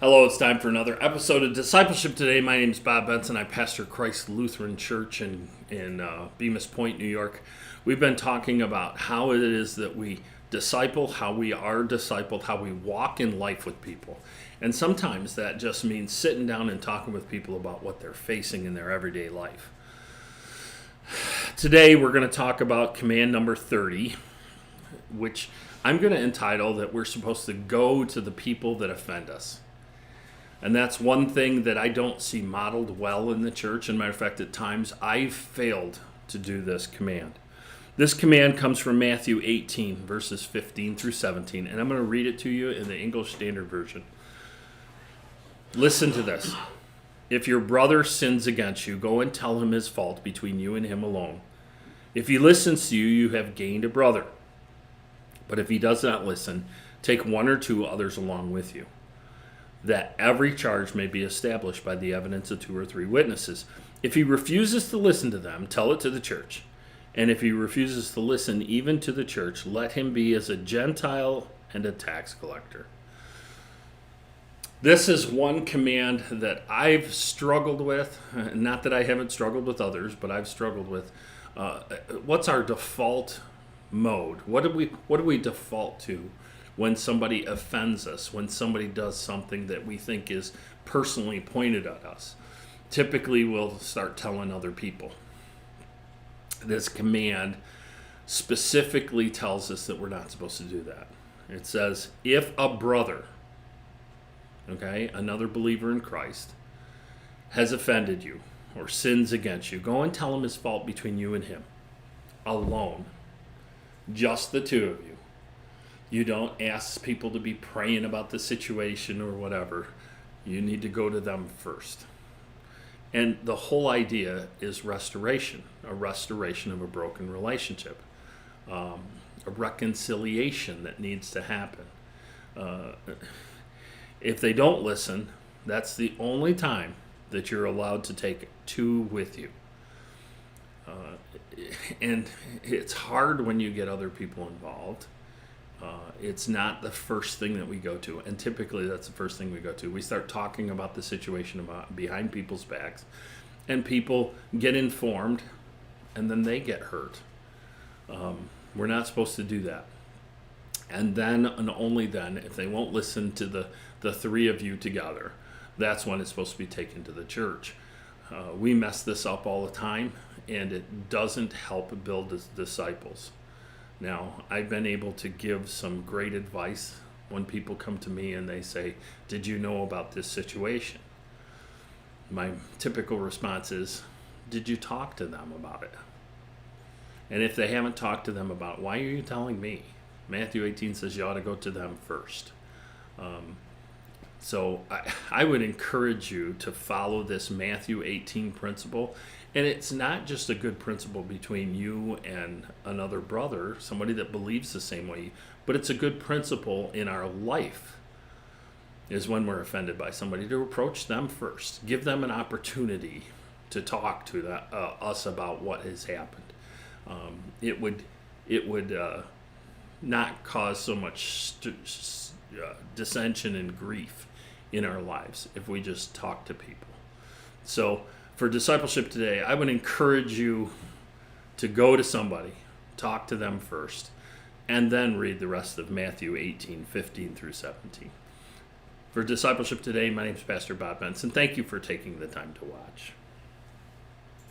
Hello, it's time for another episode of Discipleship Today. My name is Bob Benson. I pastor Christ Lutheran Church in Bemis Point, New York. We've been talking about how it is that we disciple, how we are discipled, how we walk in life with people. And sometimes that just means sitting down and talking with people about what they're facing in their everyday life. Today we're going to talk about command number 30, which I'm going to entitle that we're supposed to go to the people that offend us. And that's one thing that I don't see modeled well in the church. As a matter of fact, at times I've failed to do this command. This command comes from Matthew 18, verses 15 through 17. And I'm going to read it to you in the English Standard Version. Listen to this. If your brother sins against you, go and tell him his fault between you and him alone. If he listens to you, you have gained a brother. But if he does not listen, take one or two others along with you, that every charge may be established by the evidence of 2 or 3 witnesses. If he refuses to listen to them, tell it to the church. And if he refuses to listen even to the church, let him be as a Gentile and a tax collector. This is one command that I've struggled with. Not that I haven't struggled with others, but I've struggled with. What's our default mode? What do we default to when somebody offends us, when somebody does something that we think is personally pointed at us? Typically, we'll start telling other people. This command specifically tells us that we're not supposed to do that. It says, if a brother, another believer in Christ, has offended you or sins against you, go and tell him his fault between you and him, alone, just the two of you. You don't ask people to be praying about the situation or whatever. You need to go to them first. And the whole idea is restoration, a restoration of a broken relationship, a reconciliation that needs to happen. If they don't listen, that's the only time that you're allowed to take 2 with you. And it's hard when you get other people involved. It's not the first thing that we go to, and typically that's the first thing we go to. We start talking about the situation behind people's backs, and people get informed, and then they get hurt. We're not supposed to do that. And then, and only then, if they won't listen to the 3 of you together, that's when it's supposed to be taken to the church. We mess this up all the time, and it doesn't help build disciples. Now, I've been able to give some great advice when people come to me and they say, did you know about this situation? My typical response is, did you talk to them about it? And if they haven't talked to them about it, why are you telling me? Matthew 18 says you ought to go to them first. So I would encourage you to follow this Matthew 18 principle. And it's not just a good principle between you and another brother, somebody that believes the same way, but it's a good principle in our life, is when we're offended by somebody, to approach them first. Give them an opportunity to talk to us about what has happened. It would not cause so much dissension and grief in our lives if we just talk to people. So for discipleship today, I would encourage you to go to somebody, talk to them first, and then read the rest of Matthew 18, 15 through 17. For discipleship today, my name is Pastor Bob Benson. Thank you for taking the time to watch.